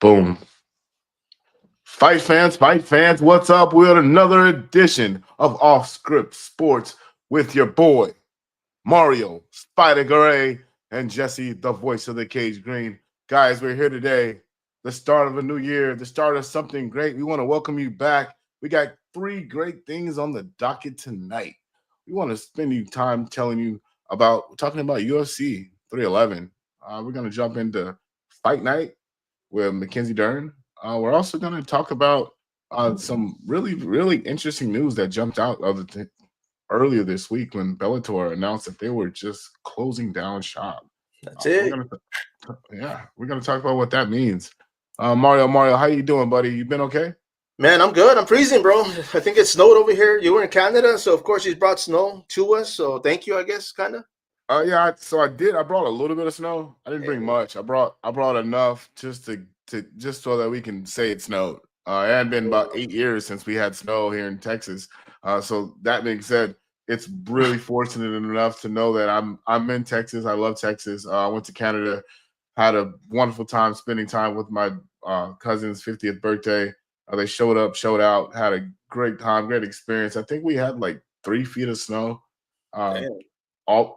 Boom. Fight fans, what's up? We're at another edition of Off Script Sports with your boy, Mario, sPidA, and Jesse, the voice of the Cage Green. Guys, we're here today, the start of a new year, the start of something great. We want to welcome you back. We got three great things on the docket tonight. We want to spend you time talking about UFC 311. We're going to jump into Fight Night with Mackenzie Dern. We're also going to talk about some really interesting news that jumped out earlier this week when Bellator announced that they were just closing down shop. That's it. We're gonna talk about what that means. Mario, how you doing, buddy? You been okay? Man, I'm good. I'm freezing, bro. I think it snowed over here. You were in Canada, so of course you brought snow to us. So thank you, I guess, kind of. So I did. I brought a little bit of snow. I didn't bring much. I brought enough just so that we can say it snowed. It had been about 8 years since we had snow here in Texas. So that being said, it's really fortunate enough to know that I'm in Texas. I love Texas. I went to Canada, had a wonderful time spending time with my cousin's 50th birthday. They showed up, showed out, had a great time, great experience. I think we had like 3 feet of snow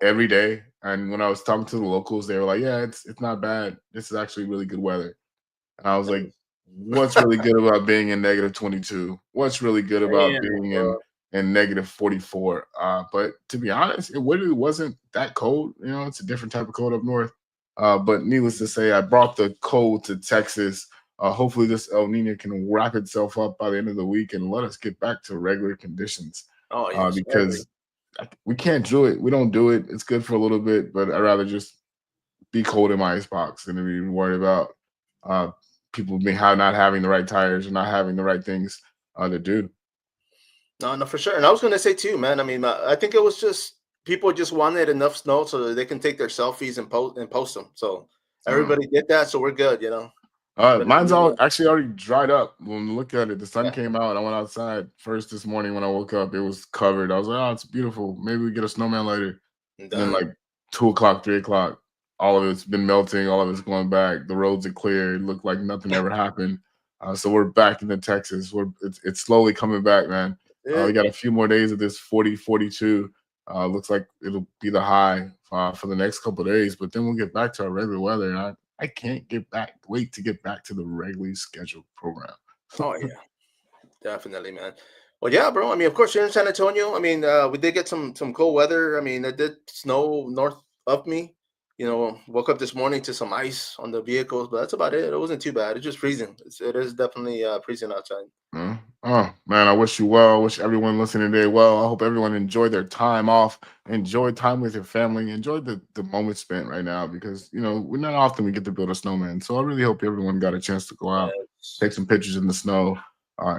every day. And when I was talking to the locals, they were like, "Yeah, it's not bad. This is actually really good weather." And I was like, "What's really good about being in negative 22? What's really good about being in negative 44?" But to be honest, it really wasn't that cold. You know, it's a different type of cold up north. But needless to say, I brought the cold to Texas. Hopefully, this El Nino can wrap itself up by the end of the week and let us get back to regular conditions. Oh, yes, Because we can't do it. We don't do it. It's good for a little bit, but I'd rather just be cold in my icebox than to be worried about people not having the right tires or not having the right things to do. No, for sure. And I was going to say too, man. I mean, I think it was just people just wanted enough snow so that they can take their selfies and post them. So everybody did that, so we're good, you know. Mine's all actually already dried up. When we look at it, the sun came out. I went outside first this morning when I woke up. It was covered. I was like, "Oh, it's beautiful. Maybe we get a snowman later." And then like 2 o'clock, 3 o'clock, all of it's been melting. All of it's going back. The roads are clear. It looked like nothing ever happened. So we're back into Texas. It's slowly coming back, man. We got a few more days of this 40, 42. Looks like it'll be the high for the next couple of days, but then we'll get back to our regular weather. And I can't wait to get back to the regularly scheduled program. Oh yeah, definitely, man. Well, yeah, bro. I mean, of course, you're in San Antonio. I mean, we did get some cold weather. I mean, it did snow north of me. You know, woke up this morning to some ice on the vehicles, but that's about it. It wasn't too bad. It's just freezing. It is definitely freezing outside. Oh man, I wish you well. I wish everyone listening today well. I hope everyone enjoyed their time off, enjoyed time with your family, enjoyed the moment spent right now because we're not often we get to build a snowman. So I really hope everyone got a chance to go out, take some pictures in the snow.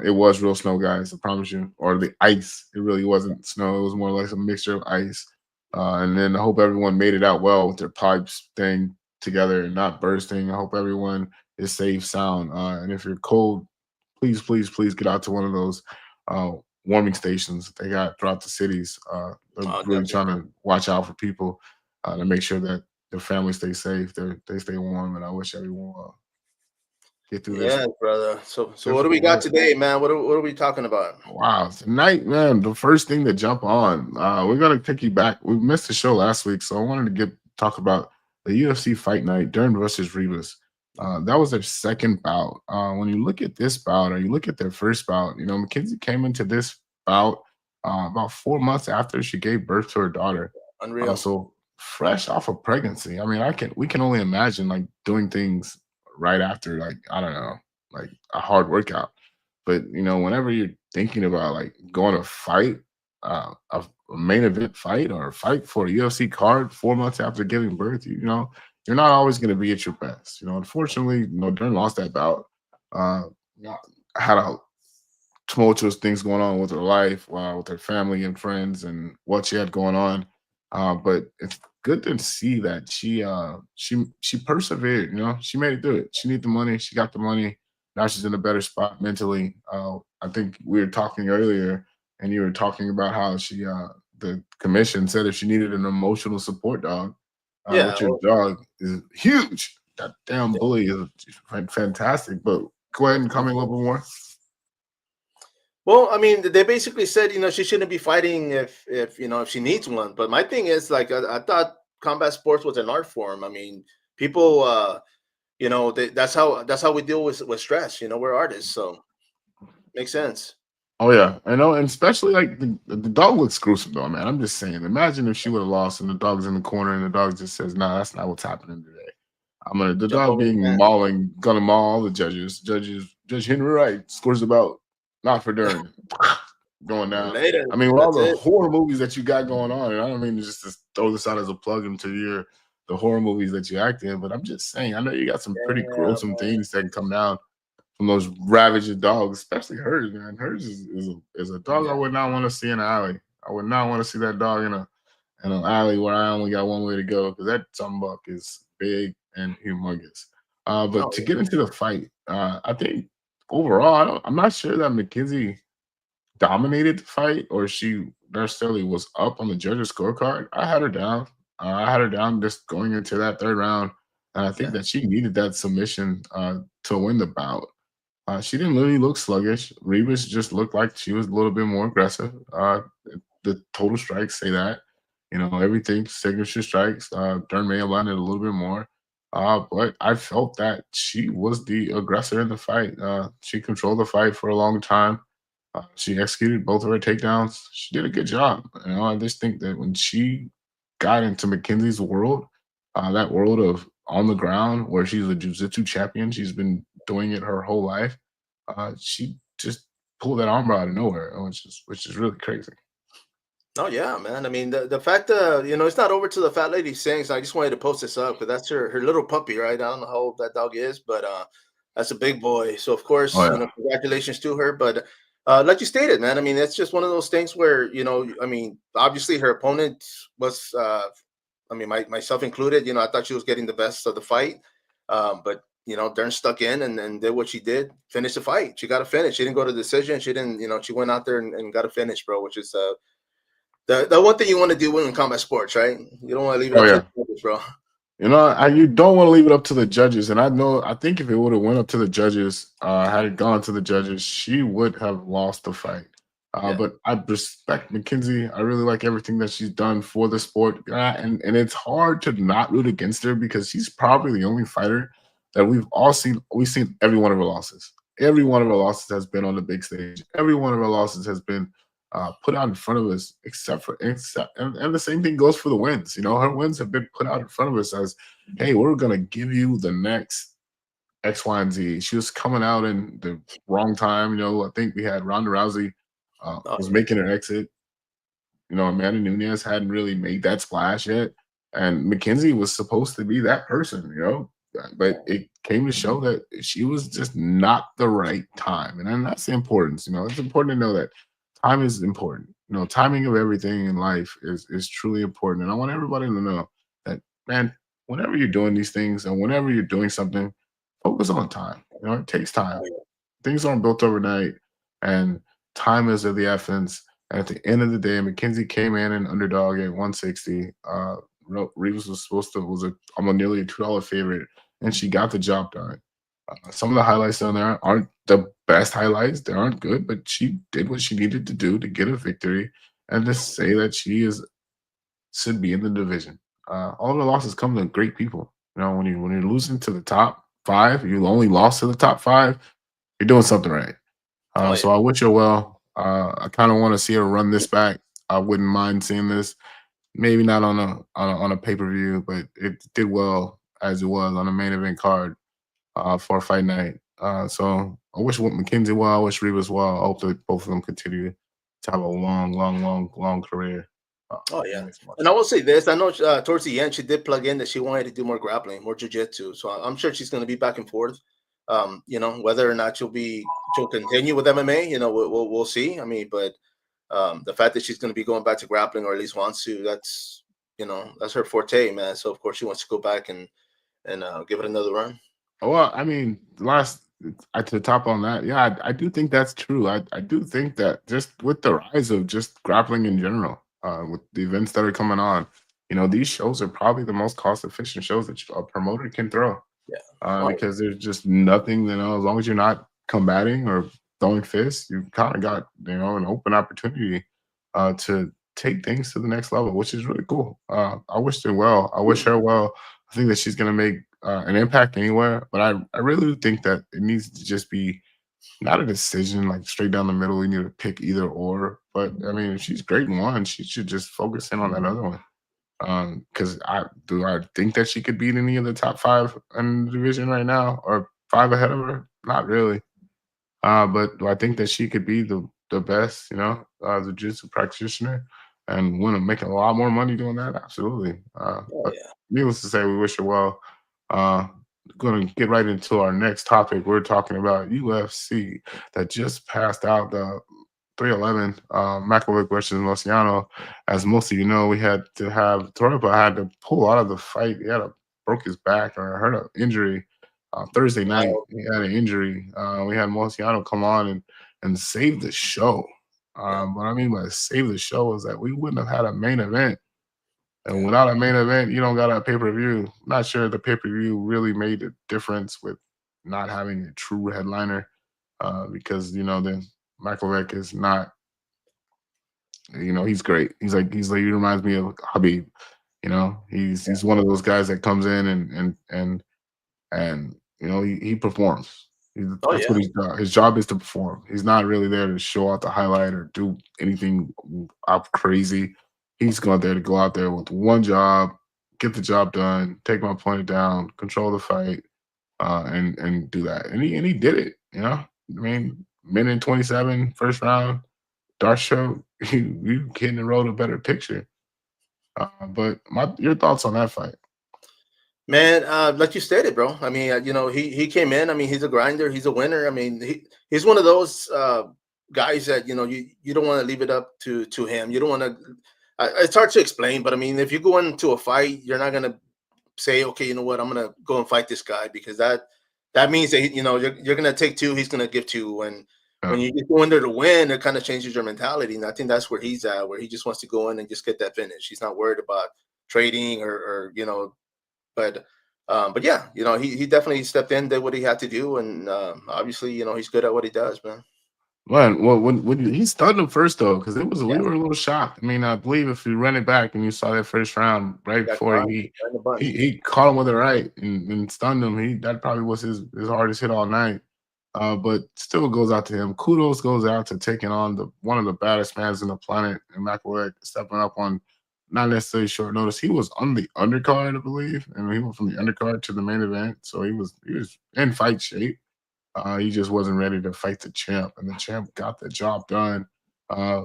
It was real snow, guys. I promise you. Or the ice. It really wasn't snow. It was more like a mixture of ice. And then I hope everyone made it out well with their pipes staying together and not bursting. I hope everyone is safe, sound. And if you're cold, please get out to one of those warming stations that they got throughout the cities. They're really trying to watch out for people to make sure that their family stay safe, they stay warm, and I wish everyone get through this. Yeah, brother. So what do we got today, man? What are we talking about? Wow, tonight, man, the first thing to jump on, we're gonna take you back. We missed the show last week, so I wanted to talk about the UFC Fight Night, Dern versus Rivas. That was their second bout. When you look at this bout or you look at their first bout, Mackenzie came into this bout about 4 months after she gave birth to her daughter. Unreal. So fresh off of pregnancy. I mean, we can only imagine like doing things right after, like, I don't know, like a hard workout. But whenever you're thinking about like going to fight, a main event fight or a fight for a UFC card 4 months after giving birth, you're not always going to be at your best. Unfortunately, Dern lost that bout. Had a tumultuous things going on with her life, with her family and friends, and what she had going on. But it's good to see that she persevered. She made it through it. She needed the money. She got the money. Now she's in a better spot mentally. I think we were talking earlier, and you were talking about how the commission said if she needed an emotional support dog, which her dog is huge. that damn bully is fantastic. But go ahead and comment a little bit more. Well, I mean, they basically said, she shouldn't be fighting if she needs one. But my thing is, like, I thought combat sports was an art form. I mean, people, that's how we deal with stress. We're artists, so makes sense. Oh yeah, I know, and especially like the dog looks gruesome though, man. I'm just saying. Imagine if she would have lost and the dog's in the corner and the dog just says, "Nah, that's not what's happening today." The Jump dog over the being fence. mauling, gonna maul all the judges. Judge Henry Wright scores about not for Dern going down. Later. I mean, with all That's the it. horror movies that you got going on, and I don't mean just to throw this out as a plug into the horror movies that you act in, but I'm just saying, I know you got some pretty Yeah, gruesome things that can come down from those ravaged dogs, especially hers, man. Hers is a dog I yeah. would not want to see in an alley. I would not want to see that dog in an alley where I only got one way to go because that buck is big and humongous. But Oh, to yeah. get into the fight, I think overall, I'm not sure that McKenzie dominated the fight or she necessarily was up on the judges' scorecard. I had her down. I had her down just going into that third round. And I think Yeah. that she needed that submission to win the bout. She didn't really look sluggish. Rivas just looked like she was a little bit more aggressive. The total strikes say that. Everything signature strikes. Dern may have landed a little bit more. But I felt that she was the aggressor in the fight. She controlled the fight for a long time. She executed both of her takedowns. She did a good job. I just think that when she got into McKenzie's world, that world of on the ground where she's a jiu-jitsu champion, she's been doing it her whole life. She just pulled that armbar out of nowhere, which is really crazy. Oh yeah, man. I mean, the fact it's not over to the fat lady sings. I just wanted to post this up because that's her little puppy, right? I don't know how old that dog is, but that's a big boy. So of Oh course, yeah, congratulations to her. But like you stated, man, I mean, it's just one of those things where I mean, obviously her opponent was, I mean, myself included. I thought she was getting the best of the fight, but Dern stuck in and did what she did, finished the fight. She got a finish. She didn't go to decision. She didn't, she went out there and got a finish, bro, which is the one thing you want to do in combat sports, right? You don't want to leave it oh up to yeah. the judges, bro. You don't want to leave it up to the judges, and I think if it would have went up to the judges, had it gone to the judges, she would have lost the fight. Yeah. But I respect McKenzie. I really like everything that she's done for the sport, and it's hard to not root against her because she's probably the only fighter that we've all seen. We've seen every one of her losses. Every one of her losses has been on the big stage. Every one of her losses has been put out in front of us, and the same thing goes for the wins. Her wins have been put out in front of us as, hey, we're gonna give you the next X, Y, and Z. She was coming out in the wrong time. I think we had Ronda Rousey Oh, was making her exit. Amanda Nunes hadn't really made that splash yet, and McKenzie was supposed to be that person. But it came to show that she was just not the right time, and then that's the importance. It's important to know that time is important. Timing of everything in life is truly important, and I want everybody to know that, man. Whenever you're doing these things, and whenever you're doing something, focus on time. It takes time. yeah. Things aren't built overnight, and time is of the essence. And at the end of the day, McKenzie came in an underdog at 160. Rivas was supposed to was a nearly $2 favorite, and she got the job done. Some of the highlights on there aren't the best highlights; they aren't good, but she did what she needed to do to get a victory, and to say that she is should be in the division. All the losses come to great people. When you're losing to the top five, you only lost to the top five. You're doing something right. Oh yeah. So I wish her well. I kind of want to see her run this back. I wouldn't mind seeing this. Maybe not on a pay per view, but it did well as it was on the main event card for a fight night. So I wish McKenzie well. I wish Rivas well. I hope that both of them continue to have a long, long, long, long career Oh in yeah. mixed And I martial will arts. say this: I know towards the end she did plug in that she wanted to do more grappling, more jujitsu. So I'm sure she's going to be back and forth. Whether or not she'll continue with MMA, we'll see. I mean, but the fact that she's going to be going back to grappling, or at least wants to, that's her forte, man. So of course she wants to go back and give it another run. Well, I mean, last to top on that, yeah, I do think that's true. I do think that just with the rise of just grappling in general, with the events that are coming on, these shows are probably the most cost efficient shows that a promoter can throw. Yeah. Oh, because there's just nothing, as long as you're not combating or throwing fists, you kind of got, an open opportunity to take things to the next level, which is really cool. I wish her well. I wish her well. I think that she's going to make an impact anywhere, but I really do think that it needs to just be not a decision like straight down the middle. You need to pick either or. But I mean, if she's great in one, she should just focus in on that other one. Because I think that she could beat any of the top five in the division right now or five ahead of her? Not really. But do I think that she could be the best, the jiu-jitsu practitioner and want to make a lot more money doing that? Absolutely. oh But yeah. needless to say, we wish her well. Uh, going to get right into our next topic. We're talking about UFC that just passed out the 311 McElroy versus Luciano. As most of you know, we had to have Torrepa had to pull out of the fight. He had a broke his back or hurt an injury Thursday night. Oh, He had an injury. We had Luciano come on and save the show. yeah. What I mean by save the show is that we wouldn't have had a main event. And Yeah. without a main event, you don't got a pay-per-view. Not sure the pay-per-view really made a difference with not having a true headliner because the Michael is not, he's great. He reminds me of Habib. He's one of those guys that comes in and he performs. Oh That's yeah. what his job is to perform. He's not really there to show out the highlight or do anything up crazy. He's going there to go out there with one job, get the job done, take my opponent down, control the fight, and do that. And he did it. I mean, minute 27, first round, Dark show, you getting the road a better picture. But your thoughts on that fight? Man, like you stated, bro. I mean, he came in. I mean, he's a grinder. He's a winner. I mean, he's one of those guys that you don't want to leave it up to him. You don't want to. It's hard to explain, but I mean, if you go into a fight, you're not gonna say, okay, you know what, I'm gonna go and fight this guy because that means that you're gonna take two. He's gonna give two. And when Uh, you just go in there to win, it kind of changes your mentality. And I think that's where he's at, where he just wants to go in and just get that finish. He's not worried about trading or. But yeah, he definitely stepped in, did what he had to do, and obviously, he's good at what he does, man. well, when he stunned him first though, because we Yeah, were a little shocked. I mean, I believe if you run it back and you saw that first round right got before caught he right in the he, bunch. he caught him with it right and stunned him. That probably was his hardest hit all night. But still goes out to him. Kudos goes out to taking on the one of the baddest mans in the planet and McElroy stepping up on not necessarily short notice. He was on the undercard, I believe. And he went from the undercard to the main event. So he was in fight shape. He just wasn't ready to fight the champ, and the champ got the job done.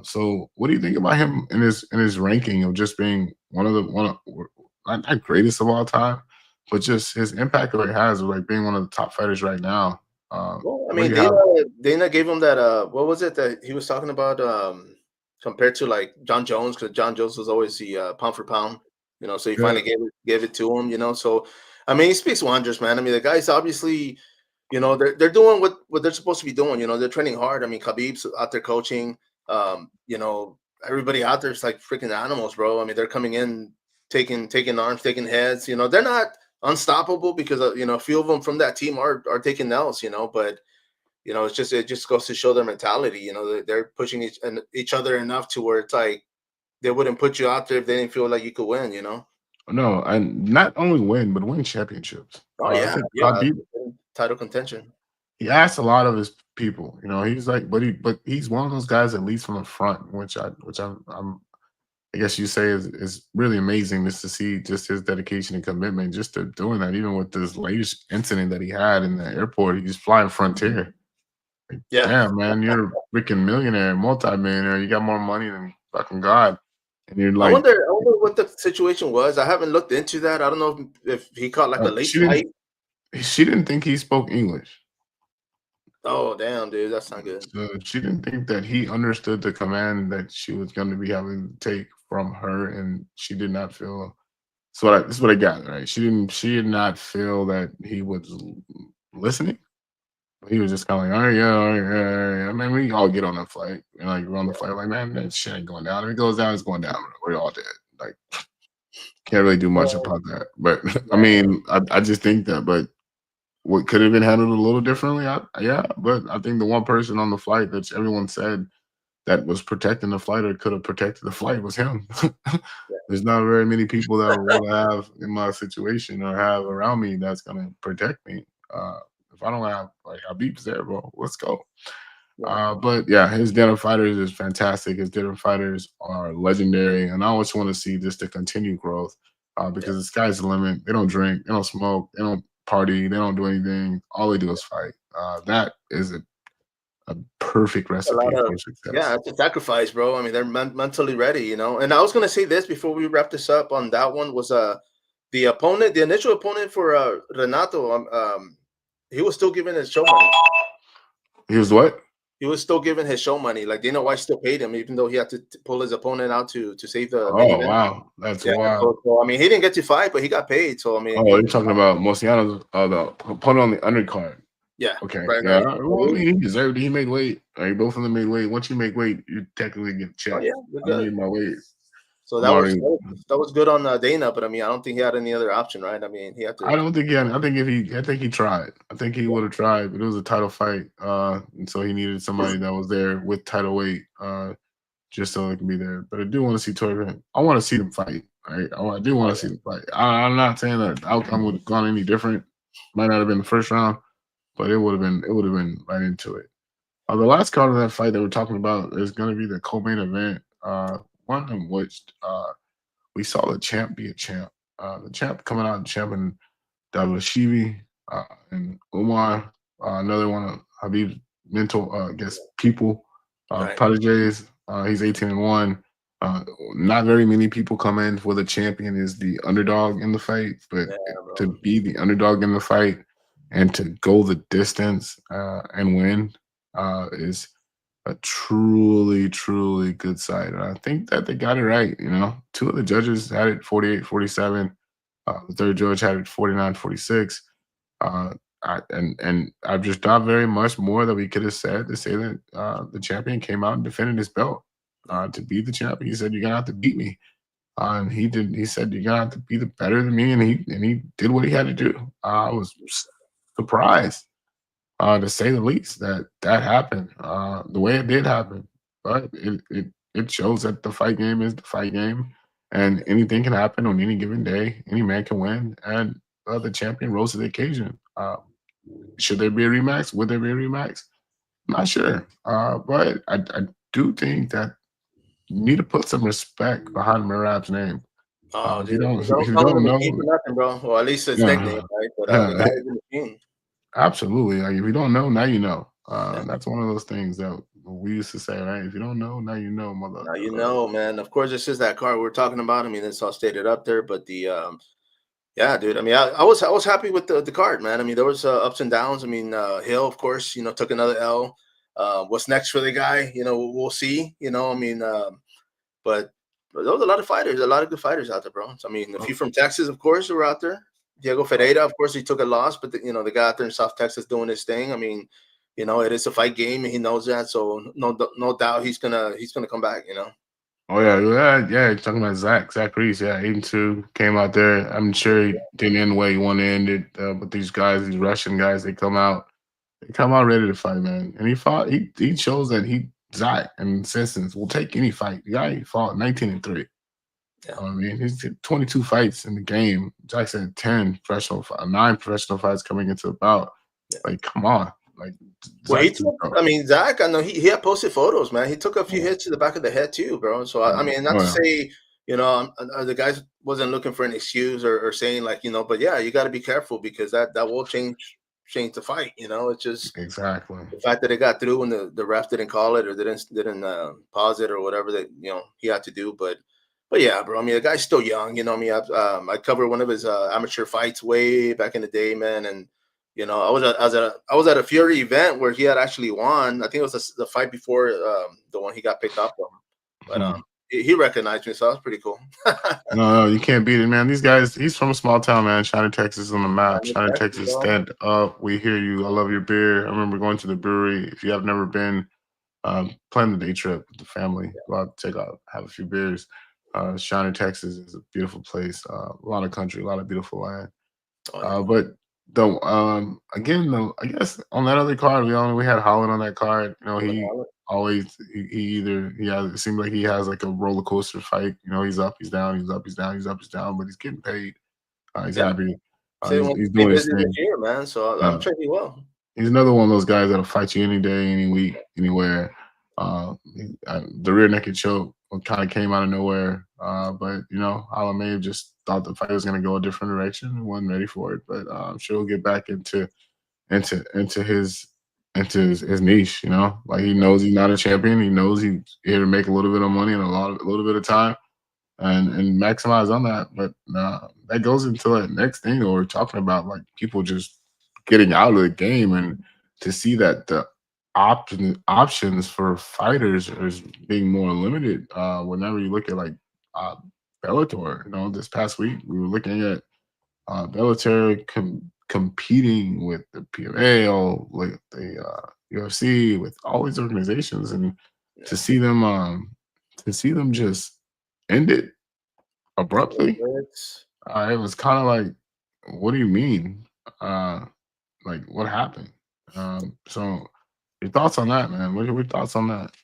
So what do you think about him in his ranking of just being not greatest of all time, but just his impact that he has of like being one of the top fighters right now? Well, I What do mean, you Dana have? Dana gave him that. What was it that he was talking about? Compared to like John Jones, because John Jones was always the pound for pound. So he Yeah, finally gave it to him. So I mean, he speaks wonders, man. I mean, the guys obviously, they're doing what they're supposed to be doing. They're training hard. I mean, Khabib's out there coaching. Everybody out there is like freaking animals, bro. I mean, they're coming in, taking arms, taking heads. They're not unstoppable because a few of them from that team are taking L's. But it just goes to show their mentality. They're pushing each other enough to where it's like they wouldn't put you out there if they didn't feel like you could win. no, and not only win, but win championships. Oh I yeah, think yeah. Khabib Title contention. he asked a lot of his people. He's like, but he's one of those guys that leads from the front, which I guess you say is really amazing just to see just his dedication and commitment just to doing that. Even with this latest incident that he had in the airport, he's flying Frontier. Like, Yeah. damn, man, you're a freaking millionaire, multi-millionaire. You got more money than fucking God, and you're I like, wonder. I wonder what the situation was. I haven't looked into that. I don't know if he caught like a late she flight. didn't think he spoke English. Oh damn, dude, that's not good. So she didn't think that he understood the command that she was going to be having to take from her, and she did not feel. So this is what I got right. She did not feel that he was listening. He was just kind of like, all right, yeah, all right, yeah, yeah, yeah. I mean, we all get on the flight, and like we're on the flight, like, man, that shit ain't going down. If it goes down, it's going down. We're all dead. Like, can't really do much Well, about that. But I yeah. mean, I just think that. But what could have been handled a little differently. Yeah, but I think the one person on the flight that everyone said that was protecting the flight or could have protected the flight was him. There's not very many people that I want to have in my situation or have around me that's gonna protect me. If I don't have like Habib's there, bro, let's go. Yeah, But yeah, his dinner fighters is fantastic. His dinner fighters are legendary, and I always want to see just the continued growth yeah. because the sky's the limit. They don't drink, they don't smoke, they don't party, they don't do anything. All they do is fight. That is a perfect A lot recipe of for yeah, success. it's a sacrifice, bro. I mean, they're mentally ready, you know. And I was gonna say this before we wrap this up on that one was the opponent, the initial opponent for Renato. He was still giving his show money. He was what? He was still giving his show money. Like Dana White still paid him, even though he had to pull his opponent out to save the main Oh event. wow, that's Yeah, wild. I mean, he didn't get to fight, but he got paid. So I Oh, mean, you're talking about Mosiano's the opponent on the undercard. yeah, Okay, Brian yeah. Reigns. Well, I mean, he deserved it. He made weight. Like, both of them made weight. Once you make weight, you technically get Oh checked. yeah, we're I good. made my weight. So I'm already. that was good on Dana, but I mean, I don't think he had any other option, right? I mean, he had I to. don't think he had. I think he tried. I think he would have tried, but it was a title fight. And so he needed somebody that was there with title weight, just so it can be there. But I do want to see Tory. I want to see them fight. Right? I do want Oh to see them fight. I'm not saying that the outcome would have gone any different. Might not have been the first round, but it would have been. It would have been right into it. The last card of that fight that we're talking about is going to be the co-main event. One in which we saw the champ be a champ. The champ coming out champion Davashivi and Umar, another one of Habib's mental, I guess, people, right. proteges. He's 18-1. Uh, Not very many people come in for the champion is the underdog in the fight, but Yeah, bro. to be the underdog in the fight and to go the distance and win is a truly, truly good side. And I think that they got it right. You know, two of the judges had it 48-47. The third judge had it 49-46. Uh, and I've just thought very much more that we could have said to say that the champion came out and defended his belt to be the champion. He said, "You're gonna have to beat me," and he did. He said, "You're gonna have to be the better than me," and he did what he had to do. I was surprised to say the least, that that happened the way it did happen. But it shows that the fight game is the fight game, and anything can happen on any given day. Any man can win, and the champion rose to the occasion. Should there be a rematch? Would there be a rematch? Not sure, but I do think that you need to put some respect behind Merab's name. Oh, If dude, you don't, they don't if you call him don't the know, machine for nothing, bro. Well, at least his nickname, yeah, right? But the yeah, guy is a machine. absolutely. Like if you don't know, now you know. Yeah. That's one of those things that we used to say, right? If you don't know, now you know, mother. Now you know, man. Of course, this is that card we're talking about. I mean, it's all stated up there, but the yeah, dude. I mean, I was happy with the card, man. I mean, there was ups and downs. I mean, Hill, of course, you know, took another L. What's next for the guy? You know, we'll see. You know, I mean, but there was a lot of fighters, a lot of good fighters out there, bro. So, I mean, a few from Texas, of course, were out there. Diego Ferreira, of course, he took a loss, but you know, the guy out there in South Texas doing his thing. I mean, you know, it is a fight game, and he knows that. So, no doubt, he's gonna come back. You know. Oh yeah. You're talking about Zach Reese. Yeah, 8-2 came out there. I'm sure he didn't end the way he wanted to end it. But these guys, these Russian guys, they come out ready to fight, man. And he fought. He shows that Zach and Simpsons will take any fight. The guy fought 19-3. Yeah. I mean, he's had 22 fights in the game. Jackson had 10 9 professional fights coming into the bout. Yeah. Like, come on. Like, Well, he Zach, took. I mean, Zach. I know he had posted photos, man. He took a few hits to the back of the head too, bro. So I mean, not oh, to yeah. say, you know, the guys wasn't looking for an excuse or saying like, you know, but yeah, you got to be careful because that will change the fight. You know, it's just Exactly. the fact that it got through and the ref didn't call it or didn't pause it or whatever that you know he had to do, but yeah, bro. I mean, the guy's still young. You know, I mean, I covered one of his amateur fights way back in the day, man, and you know, I was at a Fury event where he had actually won. I think it was the fight before the one he got picked up from, but Mhm. he recognized me, so that was pretty cool. No, you can't beat it, man. These guys, he's from a small town, man. China, Texas on the map. I'm in China, Texas, Texas, bro. stand up. We hear you. I love your beer. I remember going to the brewery. If you have never been, plan the day trip with the family. Go out, check out, have a few beers. China, Texas is a beautiful place. A lot of country, a lot of beautiful land. Oh yeah, But Though again though, I guess on that other card we had Holland on that card. You know, Colin he Holland. always he either he has it seems like he has like a roller coaster fight. You know, he's up, he's down, he's up, he's down, he's up, he's down, but he's getting paid. He's Yeah. happy. Say he wants He's to stay doing his busy this thing. year, man. So I'm Uh, sure he will. he's another one of those guys that'll fight you any day, any week, anywhere. The rear naked choke kind of came out of nowhere, but you know, Alan may have just thought the fight was going to go a different direction and wasn't ready for it. But I'm sure he'll get back into his niche. You know, like he knows he's not a champion. He knows he's here to make a little bit of money and a little bit of time and maximize on that. But that goes into that next thing that we're talking about, like people just getting out of the game and to see that the options for fighters is being more limited. Whenever you look at like uh, Bellator, you know, this past week we were looking at Bellator competing with the PMA, or with the UFC, with all these organizations, and Yeah. to see them just end it abruptly, It's- it was kind of like, what do you mean? Uh, like, what happened? So, your thoughts on that, man? What are your thoughts on that?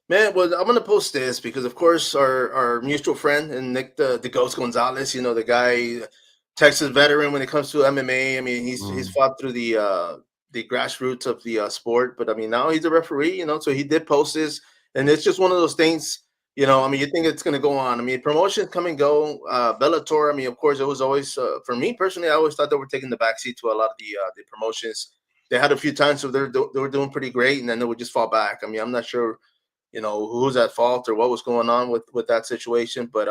Man, well, I'm gonna post this because, of course, our mutual friend and Nick the Ghost Gonzalez, you know, the guy, Texas veteran when it comes to MMA. I mean, he's Mm, fought through the grassroots of the sport, but I mean, now he's a referee, you know, so he did post this, and it's just one of those things, you know. I mean, you think it's gonna go on. I mean, promotions come and go. Bellator. I mean, of course, it was always for me personally. I always thought they were taking the backseat to a lot of the promotions. They had a few times, so they were doing pretty great, and then they would just fall back. I mean, I'm not sure, you know, who's at fault or what was going on with that situation. But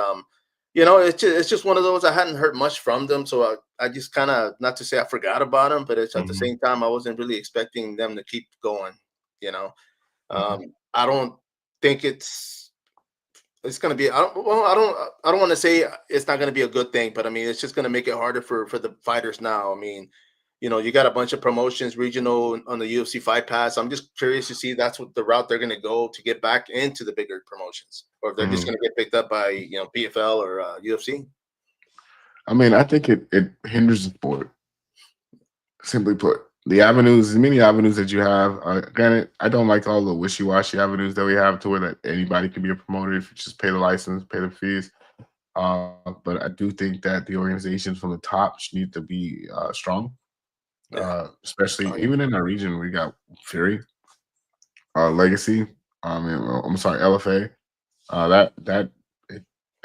you know, it's just one of those. I hadn't heard much from them, so I just kind of, not to say I forgot about them, but it's at the mhm, same time I wasn't really expecting them to keep going. You know, mhm, I don't think it's gonna be. I don't want to say it's not gonna be a good thing, but I mean, it's just gonna make it harder for the fighters now. I mean, you know, you got a bunch of promotions, regional on the UFC Fight Pass. I'm just curious to see that's what the route they're gonna go to get back into the bigger promotions, or if they're just mhm. gonna get picked up by, PFL or UFC. I mean, I think it hinders the sport. Simply put, the avenues, as many avenues that you have. Granted, I don't like all the wishy-washy avenues that we have to where that anybody can be a promoter if you just pay the license, pay the fees. But I do think that the organizations from the top need to be strong, Yeah. especially Oh yeah. even in our region. We got Fury, Legacy. I'm sorry, LFA. That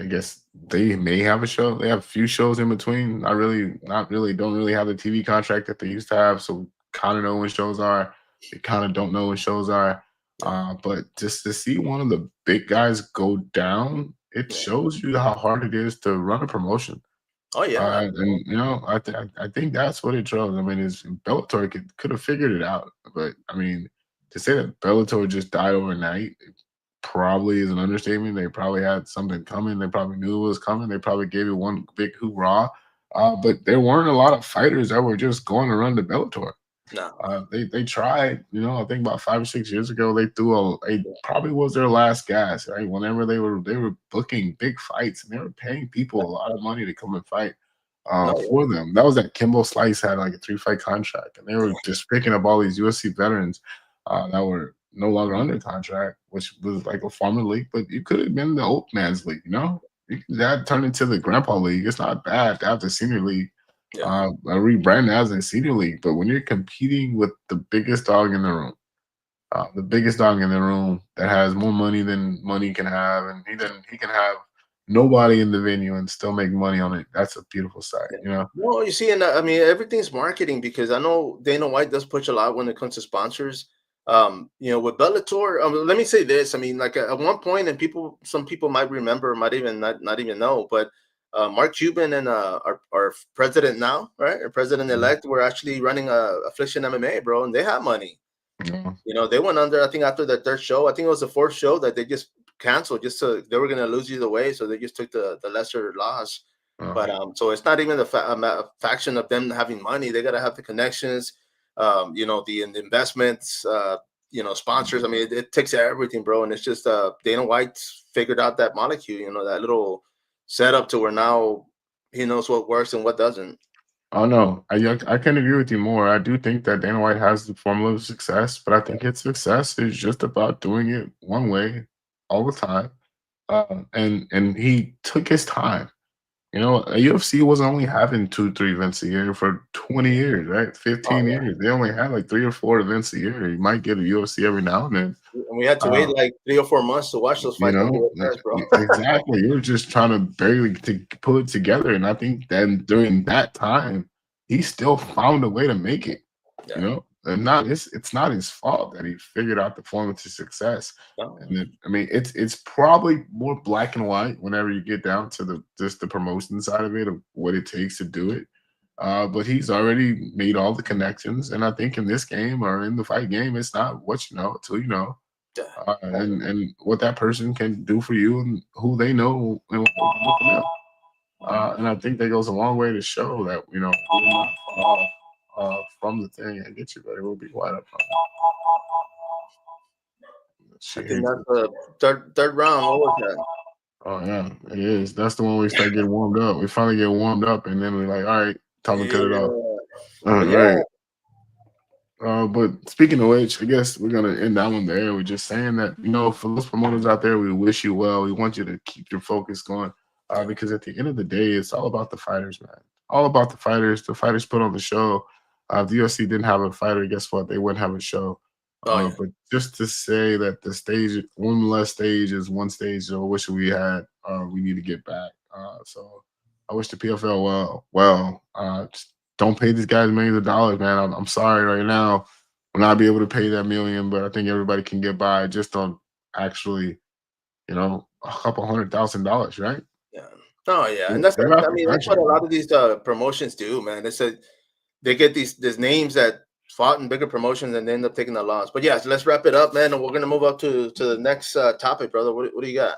I guess they may have a show. They have a few shows in between. Not really. Don't really have the TV contract that they used to have. So kind of know when shows are. They kind of don't know when shows are. Yeah. But just to see one of the big guys go down, it Yeah. shows you how hard it is to run a promotion. Oh yeah. And you know, I think that's what it shows. I mean, is Bellator could have figured it out, but I mean, to say that Bellator just died overnight probably is an understatement. They probably had something coming. They probably knew it was coming. They probably gave it one big hoorah. But there weren't a lot of fighters that were just going to run the Bellator. No. They tried, you know, I think about 5 or 6 years ago, they threw a probably was their last gas, right? Whenever they were booking big fights and they were paying people a lot of money to come and fight No. for them. That was that Kimbo Slice had like a 3 fight contract, and they were just picking up all these UFC veterans that were no longer under contract, which was like a farmer league, but you could have been the old man's league, you know? That turned into the grandpa league. It's not bad to have the senior league Yeah. rebrand as a senior league. But when you're competing with the biggest dog in the biggest dog in the room that has more money than money can have, and he can have nobody in the venue and still make money on it. That's a beautiful sight, Yeah. you know. No, you see, and I mean, everything's marketing because I know Dana White does push a lot when it comes to sponsors. You know, with Bellator, let me say this. I mean, like at one point, and some people might remember, might even not even know, but Mark Cuban and our president now, right, our president Mhm. elect, were actually running Affliction MMA, bro, and they have money. Yeah. You know, they went under. I think after their third show, I think it was the fourth show that they just canceled. Just so they were going to lose either way, so they just took the lesser loss. But so it's not even the faction of them having money. They got to have the connections, you know, the investments, you know, sponsors. I mean, it takes everything, bro. And it's just Dana White figured out that molecule, you know, that little setup to where now he knows what works and what doesn't. Oh no, I can agree with you more. I do think that Dana White has the formula of success, but I think its success is just about doing it one way all the time. And he took his time. You know, UFC was only having 2, 3 events a year for 20 years, right? Oh 15 years. They only had like 3 or 4 events a year. You might get a UFC every now and then. yeah, and we had to wait Uh, like 3 or 4 months to watch those you fights on know, VHS, bro. exactly. You're just trying to barely to pull it together. And I think then during that time, he still found a way to make it. You Yeah, know, and not it's not his fault that he figured out the formula to success. no, And then, I mean, it's probably more black and white whenever you get down to the just the promotion side of it of what it takes to do it. But he's already made all the connections, and I think in this game or in the fight game, it's not what you know, it's who you know, yeah, and what that person can do for you and who they know and what they can do for them. And I think that goes a long way to show that we're not far off from the thing. And get you, buddy. We'll be quiet up. I She think hates that's it. the third round. What was that? Oh yeah, it is. That's the one we start getting warmed up. We finally get warmed up, and then we're like, all right, time to cut it off. Yeah, All but yeah, right. But speaking of which, I guess we're gonna end that one there. We're just saying that for those promoters out there, we wish you well. We want you to keep your focus going, yeah. because at the end of the day, it's all about the fighters, man. All about the fighters. The fighters put on the show. If the UFC didn't have a fighter, guess what? They wouldn't have a show. Oh yeah, But just to say that the stage, one less stage is one stage. I wish we had. We need to get back. So I wish the PFL well. Just don't pay these guys millions of dollars, man. I'm sorry right now. We'll not be able to pay that million, but I think everybody can get by just on actually, a couple $100,000, right? yeah. Oh yeah, They and that's they got I mean that's what a professional, lot man. of these promotions do, man. They said they get these names that fought in bigger promotions and they end up taking the loss. But yeah, so let's wrap it up, man. And we're gonna move up to the next topic, brother. What do you got?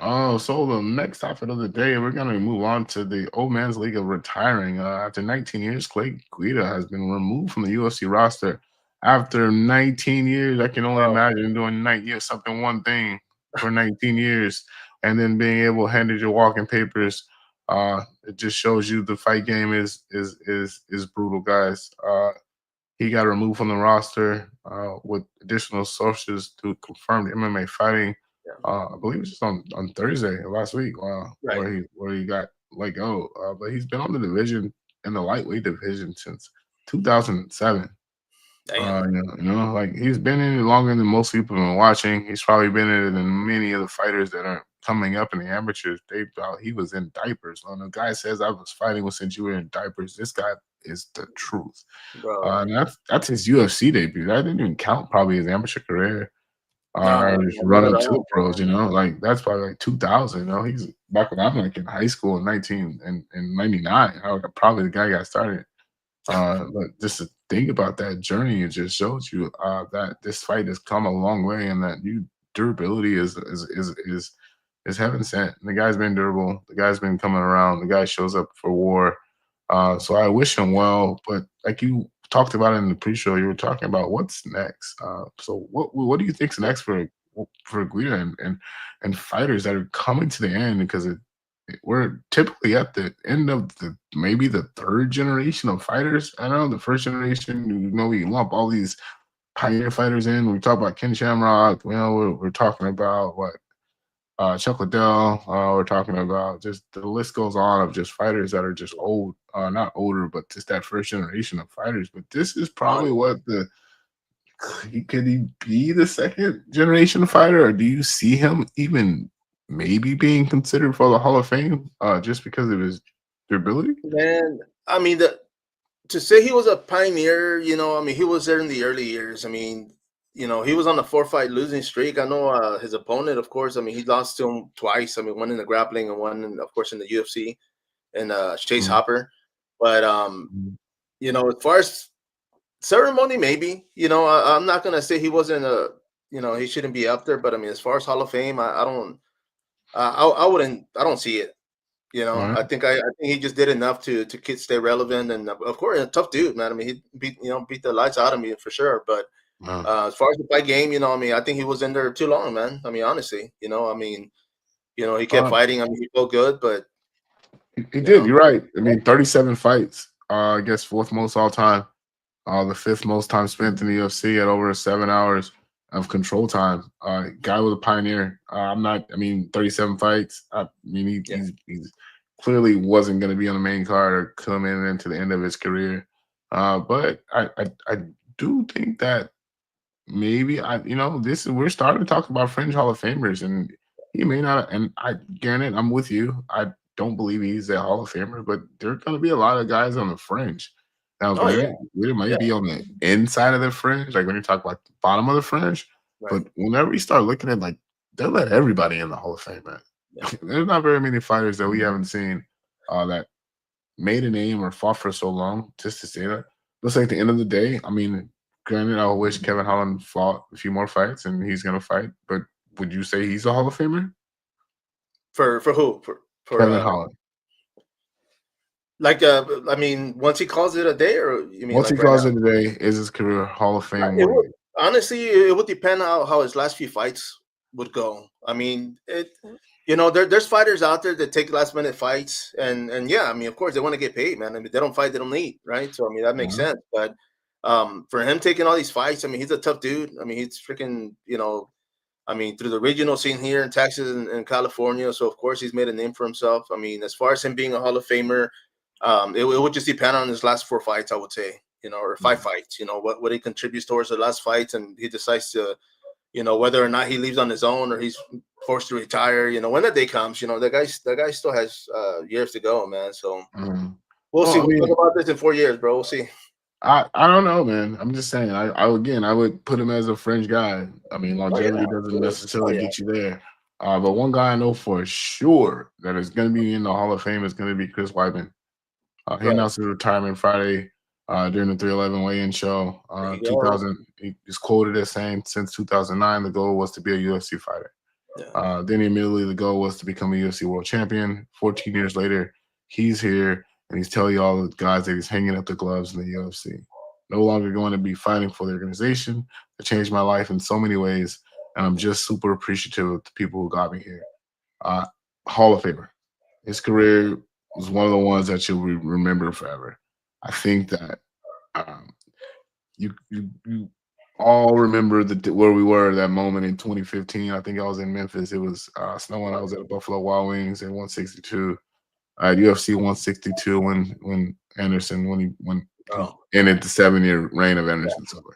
Oh, so the next topic of the day, we're gonna move on to the old man's league of retiring. After 19 years, Clay Guida has been removed from the UFC roster. After 19 years, I can only Oh, imagine doing something one thing for 19 years, and then being able to hand your walking papers. It just shows you the fight game is brutal, guys. He got removed from the roster with additional sources to confirm the MMA fighting. yeah, I believe it was just on Thursday of last week, right. where he got let go. But he's been on the division in the lightweight division since 2007. Damn, Like he's been in it longer than most people have been watching. He's probably been in it than many of the fighters that are coming up in the amateurs. They thought he was in diapers. When the guy says I was fighting since you were in diapers, this guy is the truth. bro. And that's his UFC debut. That didn't even count probably his amateur career. No, Or just not run at up to the all. pros, like that's probably like 2000. He's back when I'm like in high school in 99. Probably the guy got started. But just to think about that journey, it just shows you that this fight has come a long way, and that you durability is heaven sent. And the guy's been durable. The guy's been coming around. The guy shows up for war. So I wish him well. But like you talked about in the pre-show, you were talking about what's next. So what do you think's next for Guida and fighters that are coming to the end because we're typically at the end of the maybe the third generation of fighters. I know the first generation, we lump all these pioneer fighters in. We talk about Ken Shamrock. We're talking about what Chuck Liddell. We're talking about just the list goes on of just fighters that are just old, not older, but just that first generation of fighters. But this is Oh, probably yeah. what could he be the second generation fighter, or do you see him even maybe being considered for the Hall of Fame just because of his durability? Man, I mean to say he was a pioneer, I mean he was there in the early years. I mean, he was on a 4-fight losing streak. I know his opponent, of course. I mean, he lost to him twice. I mean, one in the grappling and one, of course, in the UFC, and Chase Mhm, Hopper. But mhm. as far as ceremony, maybe. I'm not gonna say he wasn't he shouldn't be up there. But I mean, as far as Hall of Fame, I don't, I wouldn't, I don't see it. All right. I think he just did enough to stay relevant, and of course, a tough dude, man. I mean, he beat the lights out of me for sure. But Wow. as far as the fight game, I mean, I think he was in there too long, man. I mean, honestly, I mean, he kept Uh, fighting. I mean, he felt good, but he you did. know, You're right. I mean, 37 fights. I guess fourth most all time. The fifth most time spent in the UFC at over 7 hours of control time. Guy was a pioneer. I'm not. I mean, 37 fights. I mean, Yeah. he's clearly wasn't going to be on the main card or coming into the end of his career. But I do think that maybe this is we're starting to talk about fringe Hall of Famers, and he may not. And I, granted, I'm with you. I don't believe he's a Hall of Famer, but there are going to be a lot of guys on the fringe. Now, Oh yeah. granted, we Yeah. might be on the inside of the fringe, like when you talk about the bottom of the fringe. Right. But whenever you start looking at they'll let everybody in the Hall of Fame, man. Yeah. There's not very many fighters that we haven't seen that made a name or fought for so long just to say that. Looks like at the end of the day, I mean, granted, I wish Kevin Holland fought a few more fights and he's gonna fight, but would you say he's a Hall of Famer? For who? For Kevin Holland. like I mean, once he calls it a day, or you mean Once he like right calls now? it today, is his career Hall of Fame It would worthy? honestly, it would depend how his last few fights would go. I mean, there's fighters out there that take last minute fights, and yeah, I mean, of course, they want to get paid, man. I mean, they don't fight, they don't eat, right? So I mean, that makes Mhm. sense. But for him taking all these fights, I mean, he's a tough dude. I mean, he's freaking, I mean, through the regional scene here in Texas and California. So of course, he's made a name for himself. I mean, as far as him being a Hall of Famer, it would just depend on his last four fights, I would say, or five Mhm. fights. What he contributes towards the last fights, and he decides to, whether or not he leaves on his own or he's forced to retire. When that day comes, the guy still has years to go, man. So Mhm. we'll see. Well, I We'll talk mean, about this in 4 years, bro. We'll see. I don't know, man. I'm just saying. I would put him as a fringe guy. I mean, Oh yeah, longevity doesn't absolutely. Oh necessarily yeah, get you there. But one guy I know for sure that is going to be in the Hall of Fame is going to be Chris Weidman. He right. announced his retirement Friday during the 311 weigh-in show. There you go. 2000, he is quoted as saying, since 2009, the goal was to be a UFC fighter. Yeah. Then immediately the goal was to become a UFC world champion. 14 years later, he's here and he's telling you all the guys that he's hanging up the gloves in the UFC. No longer going to be fighting for the organization. It changed my life in so many ways, and I'm just super appreciative of the people who got me here. Uh, Hall of Famer. His career was one of the ones that you'll remember forever. I think that um, you all remember where we were that moment in 2015. I think I was in Memphis. It was snowing. I was at Buffalo Wild Wings at 162 at UFC 162 when Anderson when he Oh, ended the 7 year reign of Anderson Silva.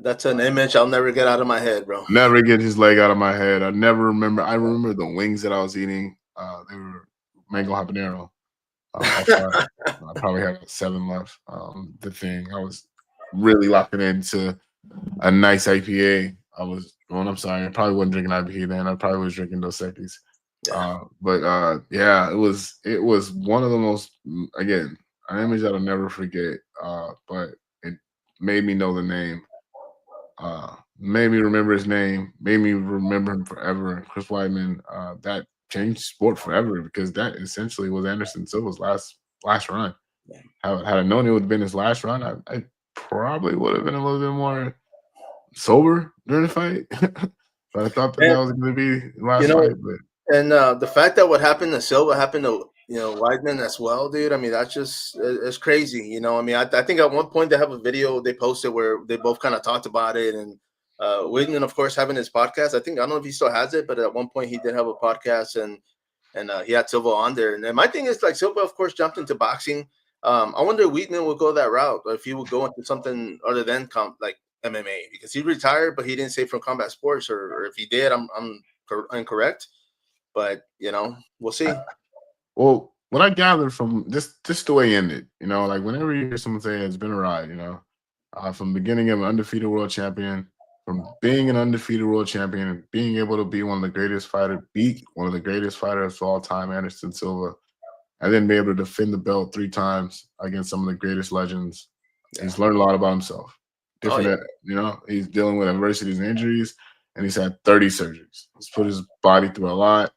that's an image I'll never get out of my head, bro. Never get his leg out of my head. I never remember. I remember the wings that I was eating. They were mango habanero. Off by I probably had 7 left. The thing I was really locking into a nice IPA. I'm sorry, I probably wasn't drinking IPA then. I probably was drinking Dos Equis. Yeah. But yeah, it was one of the most again an image that I'll never forget. But it made me know the name. Made me remember his name. Made me remember him forever. Chris Weidman. That changed sport forever because that essentially was Anderson Silva's last run. Yeah. Had I known it would have been his last run, I probably would have been a little bit more sober during the fight. But I thought that And was going to be the you last know, fight. But and the fact that what happened to Silva happened to Weidman as well, dude. I mean, that's just it's crazy. I mean, I think at one point they have a video they posted where they both kind of talked about it, and Weidman, of course, having his podcast. I don't know if he still has it, but at one point he did have a podcast, and he had Silva on there. And then my thing is like Silva, of course, jumped into boxing. I wonder if Wheatman would go that route, or if he would go into something other than like MMA, because he retired, but he didn't say from combat sports, or if he did, I'm incorrect. But we'll see. well, what I gathered from just the way it ended, like whenever you hear someone say it's been a ride, from the beginning of an undefeated world champion, from being an undefeated world champion, and being able to be one of the greatest fighter, beat one of the greatest fighters of all time, Anderson Silva, and then be able to defend the belt 3 times against some of the greatest legends. Yeah. He's learned a lot about himself. Oh yeah. Different, he's dealing with adversities and injuries, and he's had 30 surgeries. He's put his body through a lot,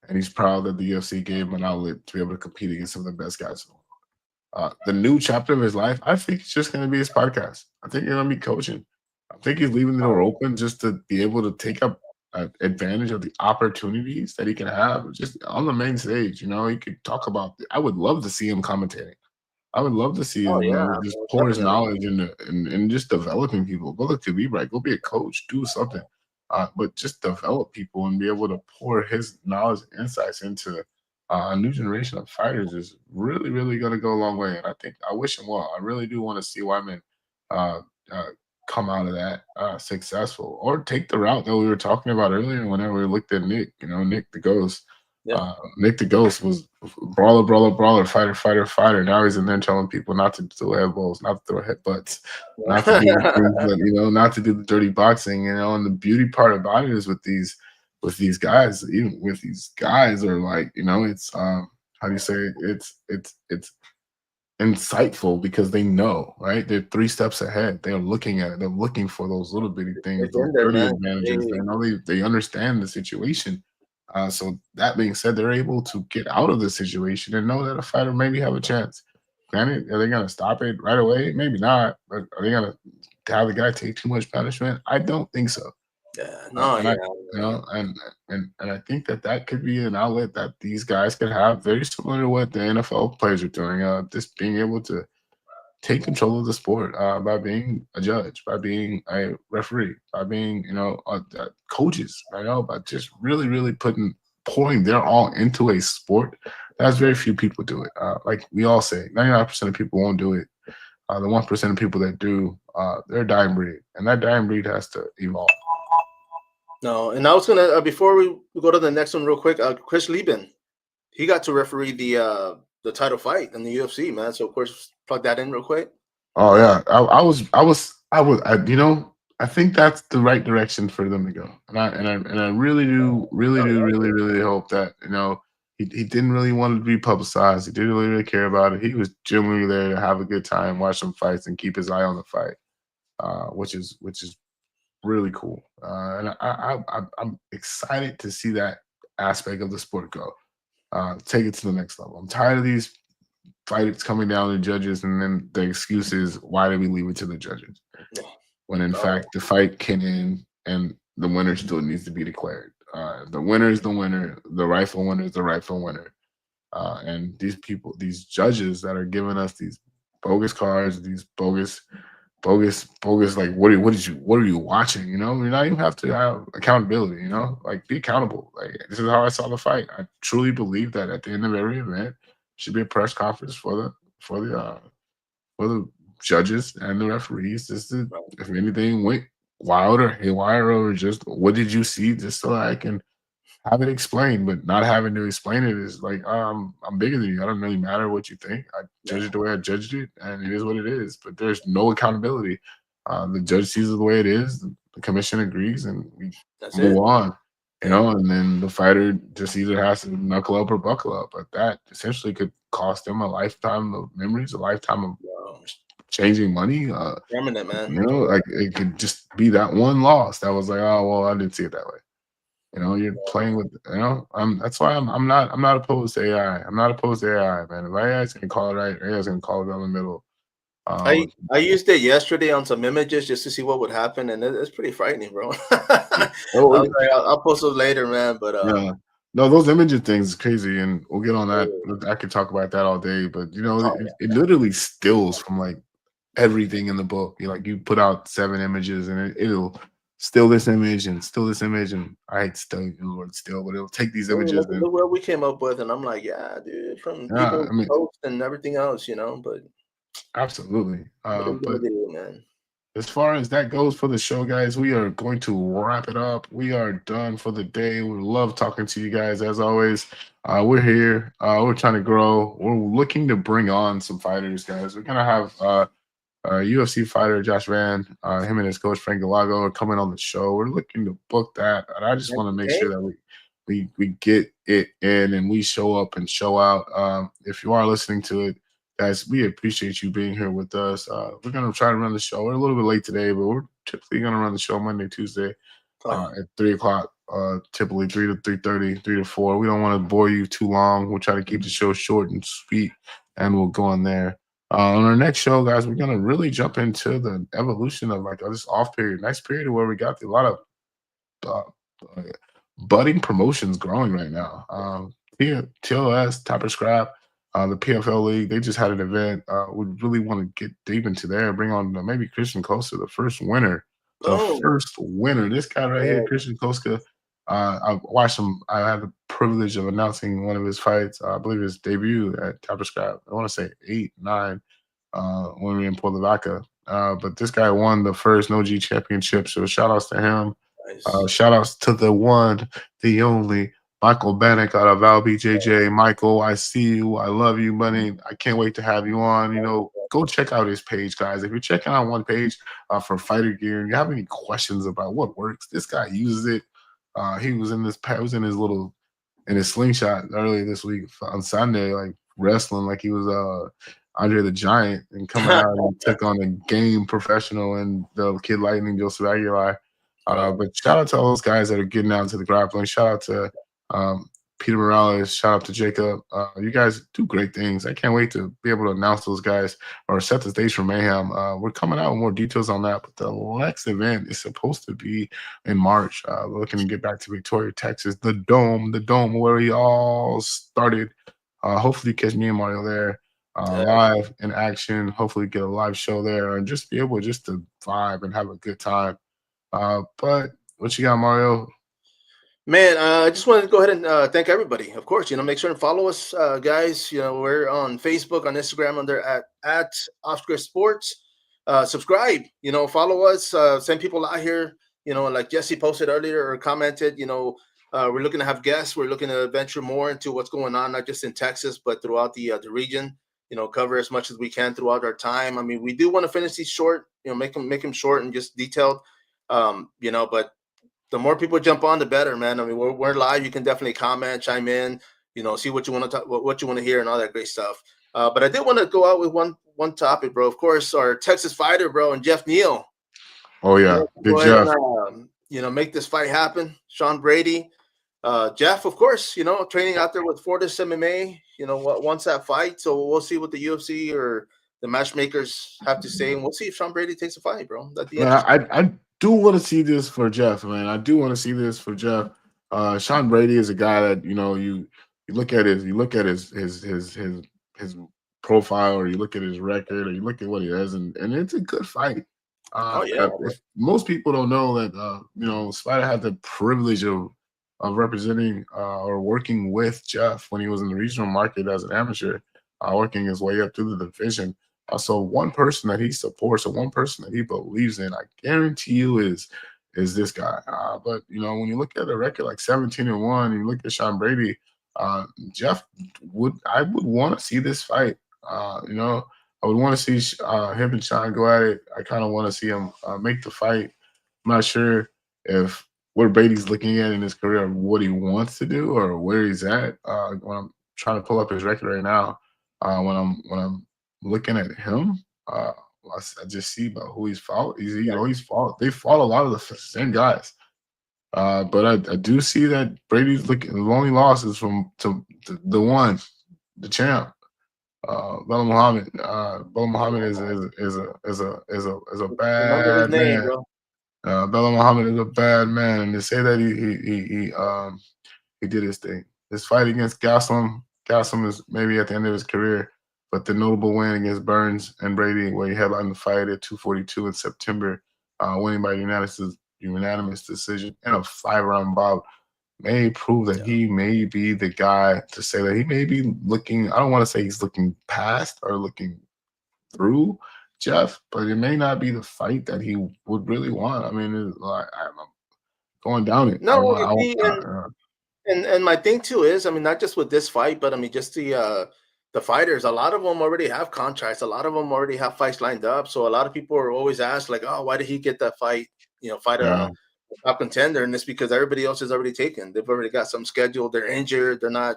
and he's proud that the UFC gave him an outlet to be able to compete against some of the best guys in the world. The new chapter of his life, I think it's just going to be his podcast. I think he's going to be coaching. I think he's leaving the door open just to be able to take up advantage of the opportunities that he can have just on the main stage. He could talk about. I would love to see him commentating. I would love to see Oh him, yeah, just bro, pour his definitely. knowledge into and just developing people. Go look to be right. Go be a coach. Do something. But just develop people and be able to pour his knowledge and insights into a new generation of fighters is really, really going to go a long way. And I think I wish him well. I really do want to see Wyman uh, uh, come out of that successful or take the route that we were talking about earlier whenever we looked at Nick, Nick the Ghost. Yeah. Nick the Ghost was brawler, brawler, brawler, fighter, fighter, fighter. Now he's in there telling people not to throw elbows, not to throw headbutts, not to do the things that, not to do the dirty boxing, and the beauty part about it is with these guys, even with these guys are like, it's how do you say it? It's insightful because they know, right? They're 3 steps ahead. They're looking at it. They're looking for those little bitty things, They've those been there, dirty man. advantages. They They, know they understand the situation. So that being said, they're able to get out of the situation and know that a fighter maybe have a chance. Granted, are they gonna stop it right away? Maybe not. But are they gonna have the guy take too much punishment? I don't think so. yeah, no, And I, yeah, and I think that could be an outlet that these guys could have, very similar to what the NFL players are doing. Just being able to take control of the sport by being a judge, by being a referee, by being, coaches, by just really, really pouring their all into a sport. That's very few people do it. Like we all say, 99% of people won't do it. The 1% of people that do, they're a dying breed, and that dying breed has to evolve. no. And I was gonna before we go to the next one real quick. Chris Lieben, he got to referee the title fight in the UFC, man. So of course, plug that in real quick. Oh yeah, I think that's the right direction for them to go, and I really do, really Oh do, yeah, really, really hope that he didn't really want to be publicized. He didn't really care about it. He was genuinely there to have a good time, watch some fights, and keep his eye on the fight, which is really cool. And I'm excited to see that aspect of the sport go. Take it to the next level. I'm tired of these fights coming down to judges, and then the excuse is, why did we leave it to the judges? yeah. When in Oh, fact the fight can end and the winner still needs to be declared. The winner is the winner. The rightful winner is the rightful winner. And these people, these judges that are giving us these bogus cards, these bogus. Like, what are you watching? You're not even have to have accountability. Like, be accountable. Like, this is how I saw the fight. I truly believe that at the end of every event should be a press conference for the judges and the referees, just to, right. if anything went wild or haywire, or just what did you see, just so I can have it explained. But not having to explain it is like, I'm bigger than you. I don't really matter what you think. I Yeah, judge it the way I judged it, and it is what it is. But there's no accountability. The judge sees it the way it is. The commission agrees, and we that's move it. on. Yeah. And then the fighter just either has to knuckle up or buckle up. But that essentially could cost them a lifetime of memories, a lifetime of Wow. changing money. Permanent, man. Like, it could just be that one loss that was like, oh well, I didn't see it that way. You're playing with, that's why I'm not opposed to AI. I'm not opposed to AI, man. If AI is gonna call it right, AI is gonna call it down the middle. I Um, I used it yesterday on some images just to see what would happen, and it's pretty frightening, bro. yeah. I Oh, was like, I'll post those later, man. But yeah. No, those imaging things is crazy, and we'll get on that. oh, I could talk about that all day, but oh, it literally stills from like everything in the book. You put out 7 images, and it'll still this image and still this image, and I hate still the word still, but it'll take these yeah. images and Look what we came up with, and I'm like, yeah, dude, from yeah, people's I mean, posts and everything else, But absolutely. what are you But gonna do, man? as far as that goes for the show, guys, we are going to wrap it up. We are done for the day. We love talking to you guys as always. We're here. We're trying to grow. We're looking to bring on some fighters, guys. We're gonna have UFC fighter Josh Van, him and his coach Frank Galago are coming on the show. We're looking to book that, and I just want to make Okay, sure that we get it in and we show up and show out. If you are listening to it, guys, we appreciate you being here with us. We're gonna try to run the show. We're a little bit late today, but we're typically gonna run the show Monday, Tuesday, oh yeah, at 3 o'clock. Typically 3 to 3:30, 3 to 4. We don't want to bore you too long. We'll try to keep the show short and sweet, and we'll go on there. On our next show, guys, we're gonna really jump into the evolution of like this off period, nice period where we got a lot of uh, uh, budding promotions growing right now. TLS, Tapper Scrap, The PFL League, they just had an event. Would really want to get deep into there. Bring on maybe Christian Costa, the first winner. The Oh, first winner. This guy right here, man. Christian Costa. I watched him. I had the privilege of announcing one of his fights. I believe his debut at Tapper Scrap. I want to say 8, 9 when we were in Puerto Vaca. But this guy won the first No G championship. So shout outs to him. Nice. Shout outs to the one, the only Michael Bannock out of Val BJJ. Michael, I see you. I love you, buddy. I can't wait to have you on. Go check out his page, guys. If you're checking out one page for fighter gear and you have any questions about what works, this guy uses it. He was in his little in his slingshot earlier this week on Sunday, like wrestling like he was Andre the Giant and coming out and took on a game professional and the Kid Lightning, Joseph Aguilar. Right. But shout out to all those guys that are getting out to the grappling. Shout out to Peter Morales. Shout out to Jacob. You guys do great things. I can't wait to be able to announce those guys or set the stage for Mayhem. We're coming out with more details on that, but the next event is supposed to be in March. We're looking to get back to Victoria, Texas, the Dome where we all started. Hopefully, catch me and Mario there Yeah. live in action. Hopefully, get a live show there and just be able just to vibe and have a good time. But what you got, Mario? Man, I just wanted to go ahead and thank everybody. Of course, make sure and follow us, guys. We're on Facebook, on Instagram, under at Oscar Sports. Subscribe. Follow us. Send people out here. Like Jesse posted earlier or commented. We're looking to have guests. We're looking to venture more into what's going on, not just in Texas, but throughout the region. Cover as much as we can throughout our time. I mean, we do want to finish these short. Make them short and just detailed. But the more people jump on, the better, man. I mean, we're live. You can definitely comment, chime in, see what you want to talk, what you want to hear, and all that great stuff. But I did want to go out with one topic, bro. Of course, our Texas fighter, bro, and Jeff Neal. Oh yeah, Big Go ahead and Jeff. make this fight happen. Sean Brady, Jeff, of course, training out there with Fortis MMA. Wants that fight, so we'll see what the UFC or the matchmakers have to say, and we'll see if Sean Brady takes a fight, bro. That'd be Man, interesting. I do want to see this for Jeff, man. I do want to see this for Jeff. Sean Brady is a guy that you look at his profile, or you look at his record, or you look at what he does, and it's a good fight. Oh yeah, If most people don't know that, sPidA had the privilege of representing or working with Jeff when he was in the regional market as an amateur, working his way up through the division. So one person that he supports or one person that he believes in, I guarantee you is this guy. But when you look at a record like 17-1, you look at Sean Brady, Jeff I would want to see this fight. I would want to see him and Sean go at it. I kind of want to see him make the fight. I'm not sure if what Brady's looking at in his career, what he wants to do, or where he's at. When I'm trying to pull up his record right now, when I'm looking at him, I just see about who he's fought. He's fought. They fought a lot of the same guys. But I do see that Brady's looking. The only losses from to the one, the champ, Belal Muhammad. Belal Muhammad is a remember his bad name, man. bro. Belal Muhammad is a bad man, and to say that he did his thing. His fight against Gaslam is maybe at the end of his career, but the notable win against Burns and Brady, where he headlined the fight at 242 in September, winning by unanimous decision in a 5-round bout, may prove that he may be the guy to say that he may be looking. I don't want to say he's looking past or looking through Jeff, but it may not be the fight that he would really want. I mean, I'm going down it. I No, want. you see, and my thing too is, I mean, not just with this fight, but I mean, just the fighters. A lot of them already have contracts. A lot of them already have fights lined up. So a lot of people are always asked, like, "Oh, why did he get that fight? Fight yeah, a top contender?" And it's because everybody else is already taken. They've already got some scheduled. They're injured. They're not.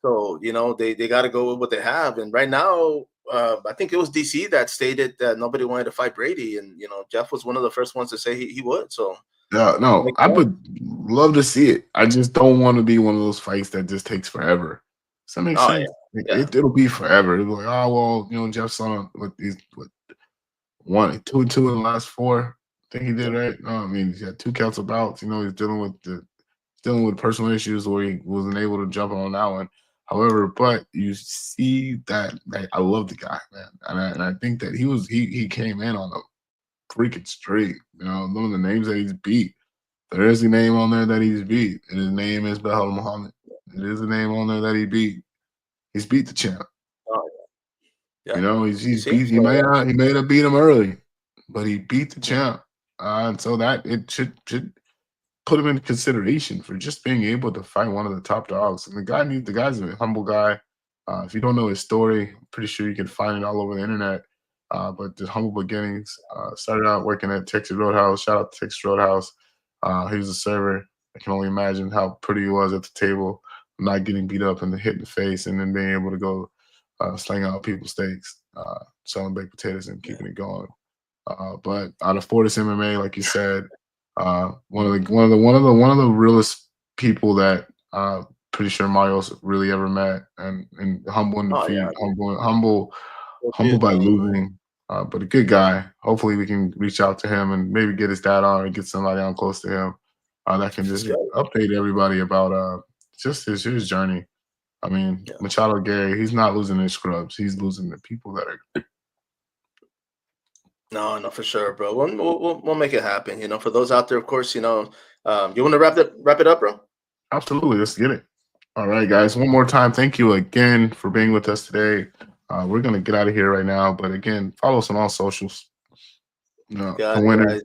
So they got to go with what they have. And right now, I think it was DC that stated that nobody wanted to fight Brady, and Jeff was one of the first ones to say he would. So yeah. it No, makes I sense. would love to see it. I just don't want to be one of those fights that just takes forever. Does that make Oh yeah, sense? yeah. It'll be forever. It'll be like, oh well, Jeff's on with these with 1-2 in the last four. I think he did right. No, I mean, he had 2 counts of bouts. He's dealing with personal issues where he wasn't able to jump on that one. However, but you see that like, I love the guy, man, and I think that he came in on a freaking streak. You know, some of the names that he's beat. There is a name on there that he's beat, and his name is Belal Muhammad. It is a name on there that he beat. He's beat the champ. Oh, You yeah. know, You he's see? beat. So He may have beat him early, but he beat the mhm. champ, and so that it should put him in consideration for just being able to fight one of the top dogs. And the guy's a humble guy. If you don't know his story, I'm pretty sure you can find it all over the internet. But the humble beginnings. Started out working at Texas Roadhouse. Shout out to Texas Roadhouse. He was a server. I can only imagine how pretty he was at the table, not getting beat up and hit in the face, and then being able to go sling out people's steaks, selling baked potatoes and Yeah. keeping it going. But out of Fortis MMA, like you said, one of the realest people that pretty sure Mario's really ever met, and humble in Oh yeah. defeat, humble No humble dude, by man. losing, but a good guy. Hopefully, we can reach out to him and maybe get his dad on or get somebody on close to him that can just Yeah. update everybody about just his journey. I mean, Yeah. Machado Gary, he's not losing his scrubs. He's losing the people that are. No, no, for sure, bro. We'll make it happen. You know, for those out there, of course, you know, you want to wrap it up, bro? Absolutely. Let's get it. All right, guys. One more time. Thank you again for being with us today. We're going to get out of here right now. But again, follow us on all socials. Got The it, winner guys.